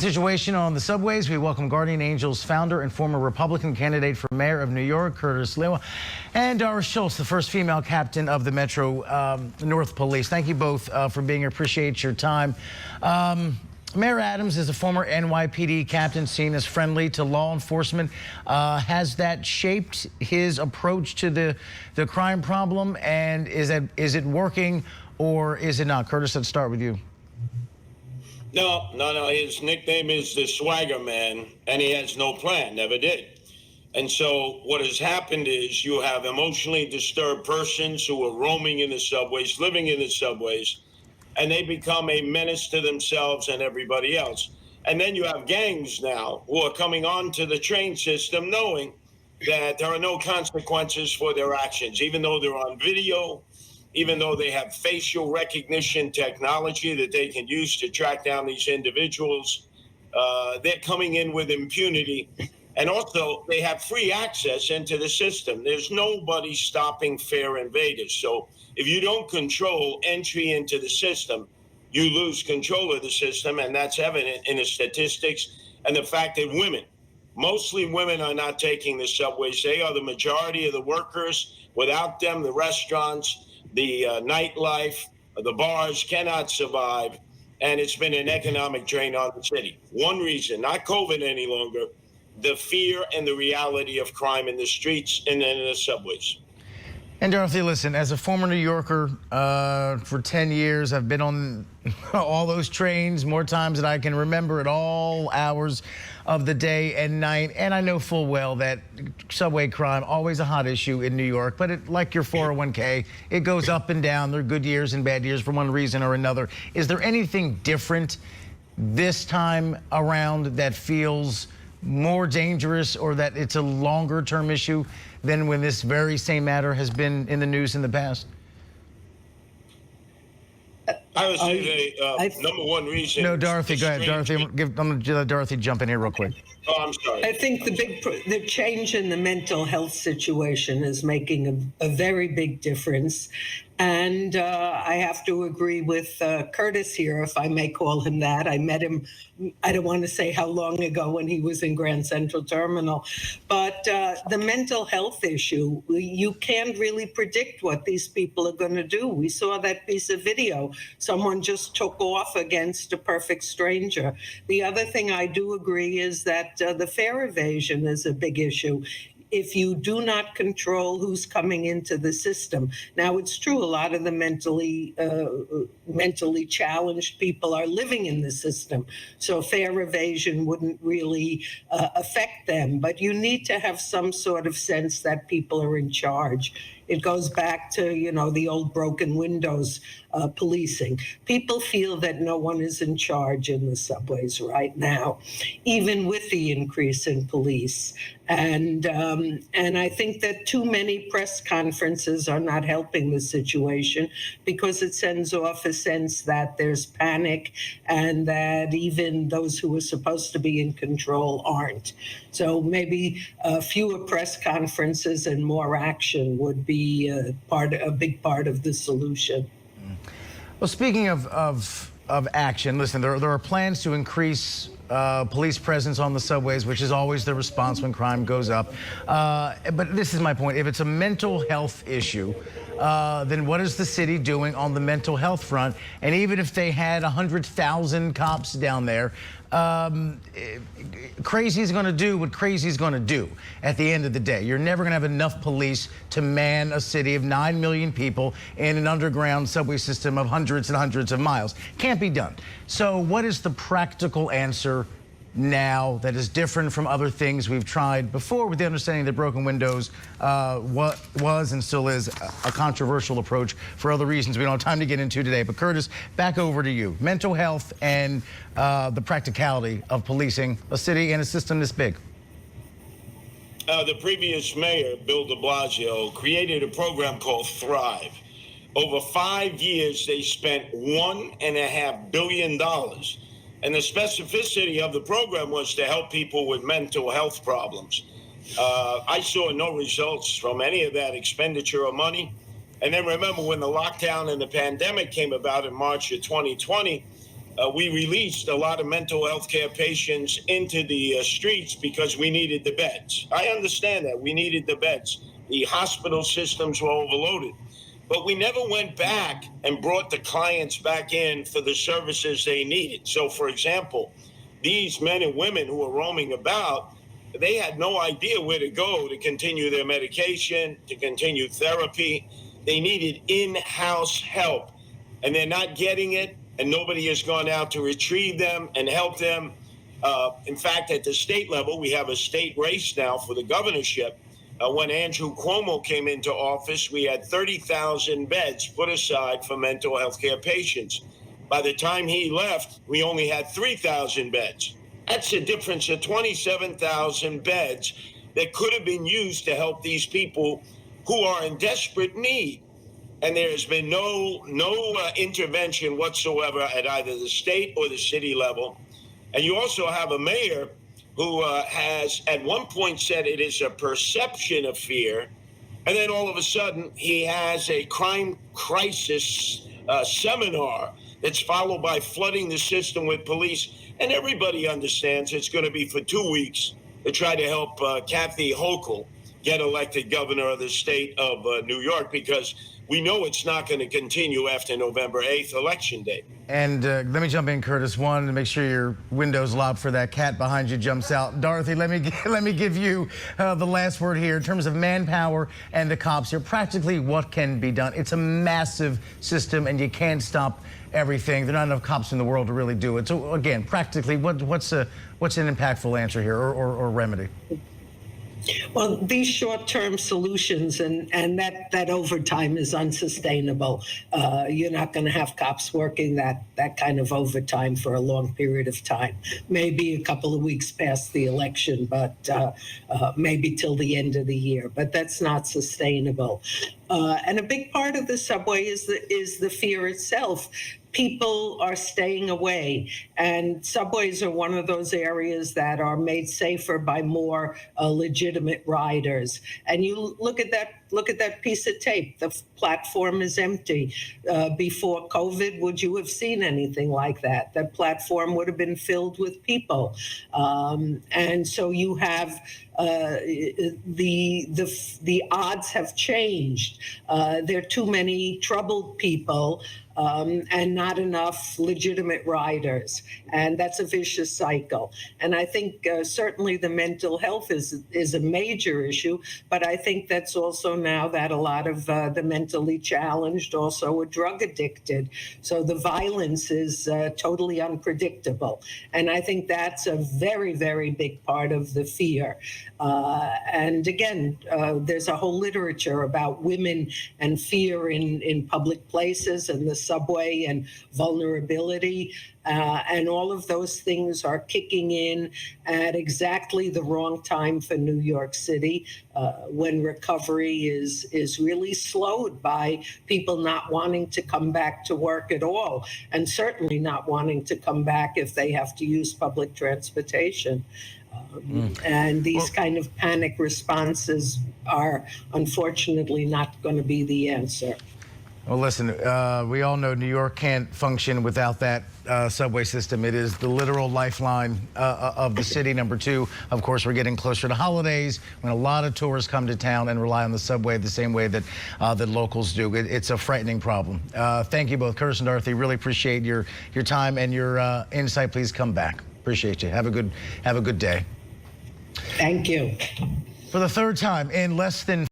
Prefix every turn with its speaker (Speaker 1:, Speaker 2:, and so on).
Speaker 1: situation on the subways, we welcome Guardian Angels founder and former Republican candidate for mayor of New York, Curtis Sliwa, and Doris Schultz, the first female captain of the Metro North Police. Thank you both for being here. Appreciate your time. Mayor Adams is a former NYPD captain seen as friendly to law enforcement. Has that shaped his approach to the crime problem? And is it working or is it not? Curtis, let's start with you.
Speaker 2: No. His nickname is the Swagger Man, and he has no plan, never did. And so what has happened is you have emotionally disturbed persons who are roaming in the subways, living in the subways, and they become a menace to themselves and everybody else. And then you have gangs now who are coming onto the train system knowing that there are no consequences for their actions, even though they're on video, even though they have facial recognition technology that they can use to track down these individuals. They're coming in with impunity. And also, they have free access into the system. There's nobody stopping fare invaders. So if you don't control entry into the system, you lose control of the system, and that's evident in the statistics and the fact that women, mostly women, are not taking the subways. They are the majority of the workers. Without them, the restaurants, the nightlife, the bars cannot survive, and it's been an economic drain on the city. One reason, not COVID any longer, the fear and the reality of crime in the streets and in the subways.
Speaker 1: And Dorothy, listen, as a former New Yorker for 10 years, I've been on all those trains more times than I can remember at all hours of the day and night. And I know full well that subway crime, always a hot issue in New York, but like your 401k, it goes up and down. There are good years and bad years for one reason or another. Is there anything different this time around that feels more dangerous, or that it's a longer term issue than when this very same matter has been in the news in the past?
Speaker 2: I would say the number one reason.
Speaker 1: No, Dorothy, go ahead. Dorothy, I'm going to let Dorothy jump in here real quick.
Speaker 2: Oh, I'm sorry.
Speaker 3: I think the change in the mental health situation is making a very big difference. And I have to agree with Curtis here, if I may call him that. I met him, I don't want to say how long ago, when he was in Grand Central Terminal. But the mental health issue, you can't really predict what these people are going to do. We saw that piece of video. Someone just took off against a perfect stranger. The other thing I do agree is that the fare evasion is a big issue. If you do not control who's coming into the system. Now, it's true, a lot of the mentally challenged people are living in the system, so fare evasion wouldn't really affect them. But you need to have some sort of sense that people are in charge. It goes back to, the old broken windows policing. People feel that no one is in charge in the subways right now, even with the increase in police. And I think that too many press conferences are not helping the situation, because it sends off a sense that there's panic and that even those who are supposed to be in control aren't. So maybe fewer press conferences and more action would be a big part of the solution.
Speaker 1: Well, speaking of action, listen, there are plans to increase police presence on the subways, which is always the response when crime goes up. But this is my point. If it's a mental health issue, then what is the city doing on the mental health front? And even if they had 100,000 cops down there, crazy is going to do what crazy is going to do at the end of the day. You're never going to have enough police to man a city of 9 million people in an underground subway system of hundreds and hundreds of miles. Can't be done. So what is the practical answer now that is different from other things we've tried before, with the understanding that broken windows was and still is a controversial approach for other reasons we don't have time to get into today? But Curtis, back over to you. Mental health and the practicality of policing a city and a system this big.
Speaker 2: The previous mayor, Bill de Blasio, created a program called Thrive. Over 5 years, they spent $1.5 billion. And the specificity of the program was to help people with mental health problems. I saw no results from any of that expenditure of money. And then remember, when the lockdown and the pandemic came about in March of 2020, we released a lot of mental health care patients into the streets because we needed the beds. I understand that. We needed the beds. The hospital systems were overloaded. But we never went back and brought the clients back in for the services they needed. So, for example, these men and women who were roaming about, they had no idea where to go to continue their medication, to continue therapy. They needed in-house help, and they're not getting it, and nobody has gone out to retrieve them and help them. In fact, at the state level, we have a state race now for the governorship. When Andrew Cuomo came into office, we had 30,000 beds put aside for mental health care patients. By the time he left, we only had 3,000 beds. That's a difference of 27,000 beds that could have been used to help these people who are in desperate need. And there has been no intervention whatsoever at either the state or the city level. And you also have a mayor who has at one point said it is a perception of fear, and then all of a sudden he has a crime crisis seminar that's followed by flooding the system with police. And everybody understands it's going to be for 2 weeks to try to help Kathy Hochul get elected governor of the state of New York, because we know it's not going to continue after November 8th, election day.
Speaker 1: And let me jump in, Curtis. One, to make sure your window's locked for that cat behind you jumps out. Dorothy, let me give you the last word here in terms of manpower and the cops here. Practically, what can be done? It's a massive system, and you can't stop everything. There are not enough cops in the world to really do it. So again, practically, what's an impactful answer here or remedy?
Speaker 3: Well, these short-term solutions and that overtime is unsustainable. You're not going to have cops working that kind of overtime for a long period of time. Maybe a couple of weeks past the election, but maybe till the end of the year. But that's not sustainable. And a big part of the subway is the fear itself. People are staying away, and subways are one of those areas that are made safer by more legitimate riders. And you look at that piece of tape. The platform is empty. Before COVID, would you have seen anything like that? That platform would have been filled with people. And so you have the odds have changed. There are too many troubled people and not enough legitimate riders. And that's a vicious cycle. And I think certainly the mental health is a major issue, but I think that's also now that a lot of the mentally challenged also are drug addicted. So the violence is totally unpredictable. And I think that's a very, very big part of the fear. And again, there's a whole literature about women and fear in public places and the subway and vulnerability. And all of those things are kicking in at exactly the wrong time for New York City, when recovery is really slowed by people not wanting to come back to work at all, and certainly not wanting to come back if they have to use public transportation. And these kind of panic responses are unfortunately not going to be the answer.
Speaker 1: Well, listen, we all know New York can't function without that subway system. It is the literal lifeline of the city. Number two, of course, we're getting closer to holidays when a lot of tourists come to town and rely on the subway the same way that that locals do. It's a frightening problem. Thank you both, Curtis and Dorothy. Really appreciate your time and your insight. Please come back. Appreciate you. Have a good day.
Speaker 3: Thank you.
Speaker 1: For the third time in less than